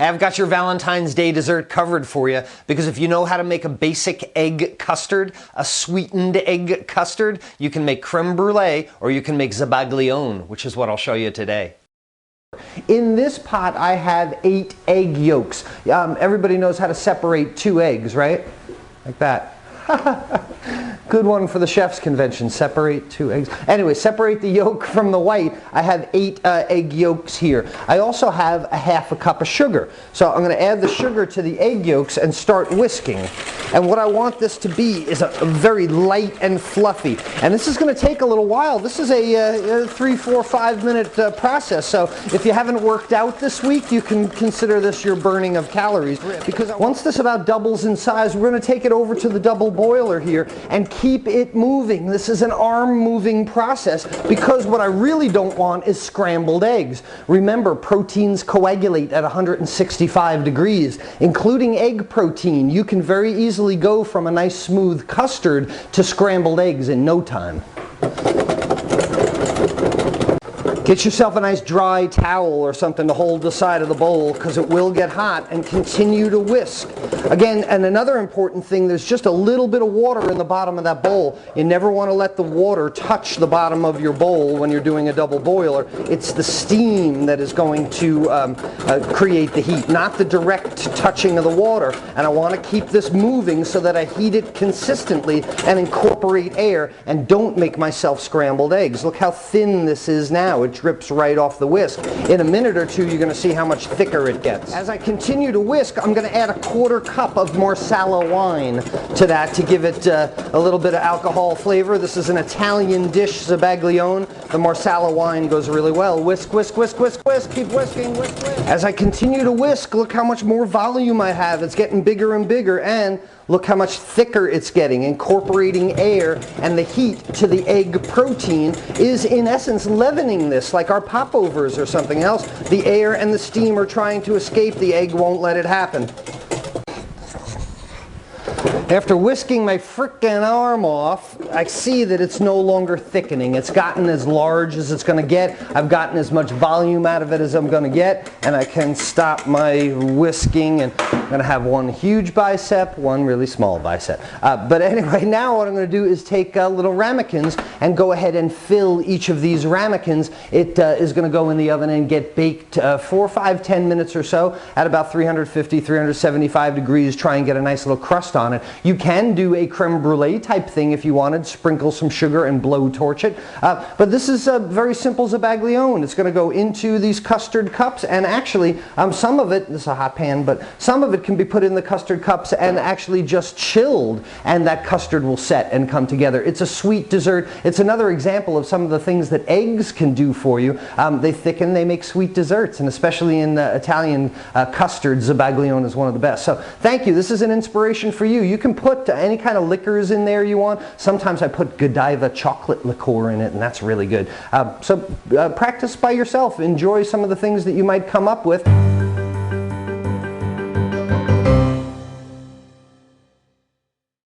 I've got your Valentine's Day dessert covered for you, because if you know how to make a basic egg custard, a sweetened egg custard, you can make creme brulee or you can make zabaglione, which is what I'll show you today. In this pot I have 8 egg yolks. Everybody knows how to separate 2 eggs, right? Like that. Good one for the chef's convention. Separate 2 eggs. Anyway, separate the yolk from the white. I have 8 egg yolks here. I also have a half a cup of sugar. So I'm going to add the sugar to the egg yolks and start whisking. And what I want this to be is a very light and fluffy. And this is going to take a little while. This is a 3, 4, 5 minute process. So if you haven't worked out this week, you can consider this your burning of calories. Because once this about doubles in size, we're going to take it over to the double boiler here and keep it moving. This is an arm moving process, because what I really don't want is scrambled eggs. Remember, proteins coagulate at 165 degrees, including egg protein. You can very easily go from a nice smooth custard to scrambled eggs in no time. Get yourself a nice dry towel or something to hold the side of the bowl, because it will get hot, and continue to whisk. Again, and another important thing, there's just a little bit of water in the bottom of that bowl. You never want to let the water touch the bottom of your bowl when you're doing a double boiler. It's the steam that is going to create the heat, not the direct touching of the water. And I want to keep this moving so that I heat it consistently and incorporate air, and don't make myself scrambled eggs. Look how thin this is now. It drips right off the whisk. In a minute or two, you're going to see how much thicker it gets. As I continue to whisk, I'm going to add a 1/4 cup of Marsala wine to that to give it a little bit of alcohol flavor. This is an Italian dish, zabaglione. The Marsala wine goes really well. Whisk, whisk, whisk, whisk, whisk. Keep whisking, whisk, whisk. As I continue to whisk, look how much more volume I have. It's getting bigger and bigger, and look how much thicker it's getting. Incorporating air and the heat to the egg protein is, in essence, leavening this like our popovers or something else. The air and the steam are trying to escape. The egg won't let it happen. After whisking my frickin' arm off, I see that it's no longer thickening. It's gotten as large as it's going to get. I've gotten as much volume out of it as I'm going to get, and I can stop my whisking, and I'm going to have one huge bicep, one really small bicep. But anyway, now what I'm going to do is take little ramekins and go ahead and fill each of these ramekins. It is going to go in the oven and get baked 4, 5, 10 minutes or so at about 350, 375 degrees. Try and get a nice little crust on it. You can do a creme brulee type thing if you wanted, sprinkle some sugar and blow torch it. But this is a very simple zabaglione. It's going to go into these custard cups, and actually some of it, this is a hot pan, but some of it can be put in the custard cups and actually just chilled, and that custard will set and come together. It's a sweet dessert. It's another example of some of the things that eggs can do for you. They thicken, they make sweet desserts, and especially in Italian custard, zabaglione is one of the best. So thank you. This is an inspiration for you. You can put any kind of liquors in there you want. Sometimes I put Godiva chocolate liqueur in it, and that's really good. So practice by yourself. Enjoy some of the things that you might come up with.